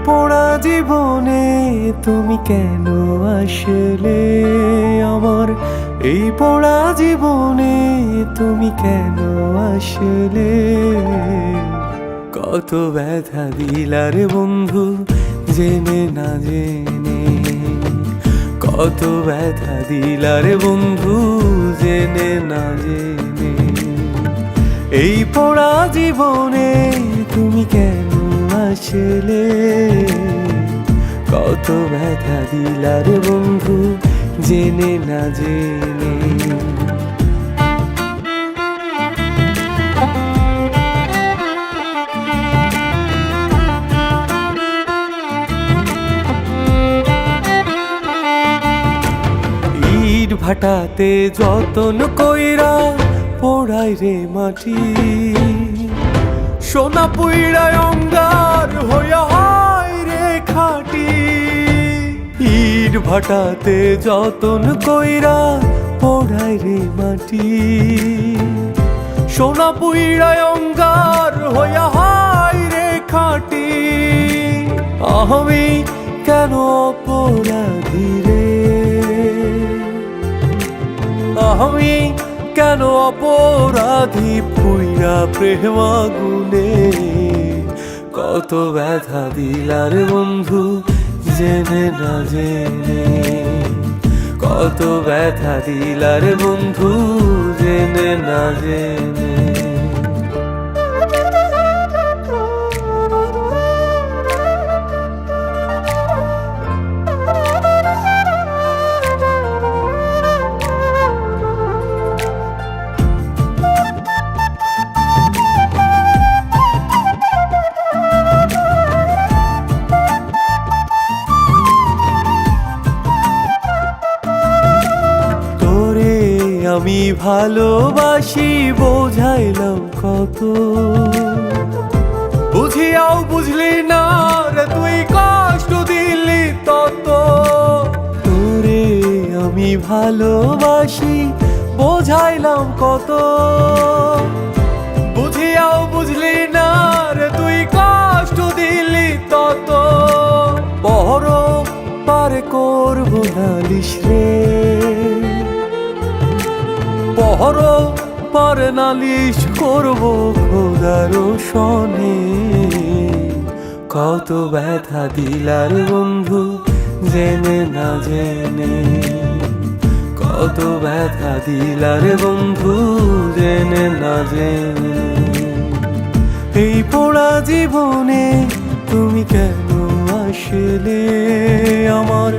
পোড়া জীবনে তুমি কেন আসলে আমার? এই পোড়া জীবনে তুমি কেন আসলে? কত ব্যথা দিলারে বন্ধু জেনে না জেনে, কত ব্যথা দিলারে বন্ধু জেনে না জেনে। এই পোড়া জীবনে তুমি কেন আসলে? কত ব্যথা দিলারে বন্ধু জেনে না জেনে। ইট ভাটাতে যতন কইরা পোড়াই রে মাটি, সোনা পুইড়ায় অঙ্গার হইয়া হয় রে খাটি। ইট ভাটাতে যতন কইরা পোড়াই রে মাটি, সোনা পুইড়ায় অঙ্গার হইয়া হয় রে খাটি। আমি কেন অপরাধী রে? আমি কেন অপরাধী পুইরা প্রেম আগুনে? কত ব্যথা দিলার বন্ধু জেনে না জেনে, কত ব্যথা দিলার বন্ধু জেনে না জেনে। আমি ভালোবাসি বোঝাইলাম কত, বুঝিয়াও বুঝলি না রে তুই কষ্ট দিলি তত। তোরে আমি ভালোবাসি বোঝাইলাম কত, বুঝিয়াও বুঝলি না রে তুই কষ্ট দিলি তত। বড় পারে করবো নালিশ রে, পর পার নালিশ করবো খোদার সনে। কত ব্যথা দিলার বন্ধু জেনে না জেনে, কত ব্যথা দিলার বন্ধু জেনে না জেনে। এই পোড়া জীবনে তুমি কেন আসলে আমার?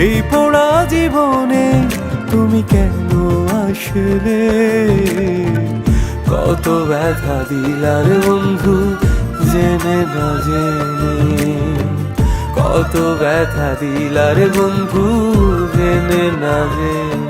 এই পোড়া জীবনে তুমি কেন আসলে? কত ব্যথা দিলার বন্ধু জেনে না জেনে, কত ব্যথা দিলার বন্ধু জেনে না জেনে।